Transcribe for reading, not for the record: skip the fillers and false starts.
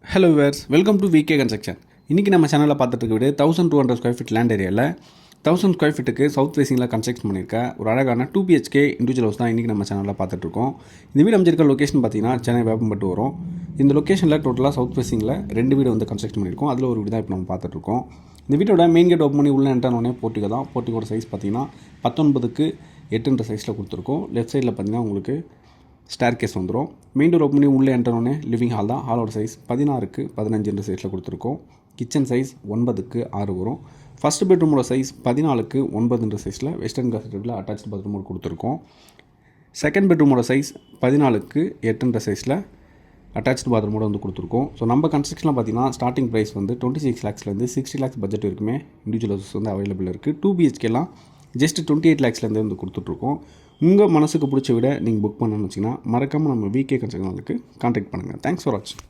Hello viewers, welcome to VK construction. இன்றைக்கி நம்ம சேனலில் பார்த்துட்டு இருக்க வீடு 1200 ஸ்கொயர் ஃபீட் லேண்ட் ஏரியாவில் 1000 ஸ்கொயர் ஃபீட்டுக்கு சவுத் ஃபேசிங்கில் கன்ஸ்ட்ரக்ஷன் பண்ணியிருக்க ஒரு அழகான 2 BHK இண்டிவிஜுவல் ஹவுஸ் தான் இன்றைக்கி நம்ம சேனலில் பார்த்துட்ருக்கோம். இந்த வீடு அமைச்சிருக்க லொக்கேஷன் பார்த்தீங்கன்னா சென்னை வேப்பம்பட்டு வரும். இந்த லொக்கேஷனில் டோட்டலாக சவுத் ஃபேசிங்கில் 2 வீடு வந்து கன்ஸ்ட்ரக்ஷன் பண்ணியிருக்கோம். அதில் ஒரு வீடு தான் இப்போ நம்ம பார்த்துட்ருக்கோம். இந்த வீட்டோட மெயின் கேட் ஓப்பன் பண்ணி உள்ள என்ட்ரானோடனே போர்ட்டிகோ தான். போர்ட்டிகோட சைஸ் பார்த்தீங்கன்னா 19க்கு 8 சைஸில் கொடுத்துருக்கோம். லெஃப்ட் சைடில் பார்த்தீங்கன்னா உங்களுக்கு ஸ்டேர் கேஸ் வந்துடும். மெயின் டோர் ஓப்பன் பண்ணி உள்ளே என்ட்ரனோடனே லிவிங் ஹால் தான். ஹாலோட சைஸ் 16க்கு 15 சைஸில் கொடுத்துருக்கோம். கிச்சன் சைஸ் 9க்கு 6 வரும். ஃபஸ்ட் பெட்ரூமோட சைஸ் 14க்கு 9 சைஸில் வெஸ்டர்ன் காசட்டில் அட்டாச்சு பாத்ரூமோடு கொடுத்துருக்கோம். செகண்ட் பெட்ரூமோட சைஸ் 14க்கு 8 சைஸில் அட்டாச்சு பாத்ரூமோடு வந்து கொடுத்துருக்கோம். ஸோ நம்ம கன்ஸ்ட்ரக்ஷனில் பார்த்தீங்கன்னா ஸ்டார்டிங் ப்ரைஸ் வந்து 26 lakhsலேருந்து 60 lakhs பட்ஜெட் இருக்குமே இண்டிவிஜுவல் ஹவுஸ் வந்து அவைலபிள் இருக்குது. 2 BHKலாம் ஜஸ்ட் 28 lakhsலேருந்து வந்து கொடுத்துட்ருக்கோம். உங்கள் மனசுக்கு பிடிச்ச விட நீங்கள் புக் பண்ணணும்னு வச்சிங்கன்னா மறக்காமல் நம்ம விகே கன்ஸ்ட்ரக்ஷனுக்கு கான்டாக்ட் பண்ணுங்கள். தேங்க்ஸ் ஃபார் வாட்சிங்.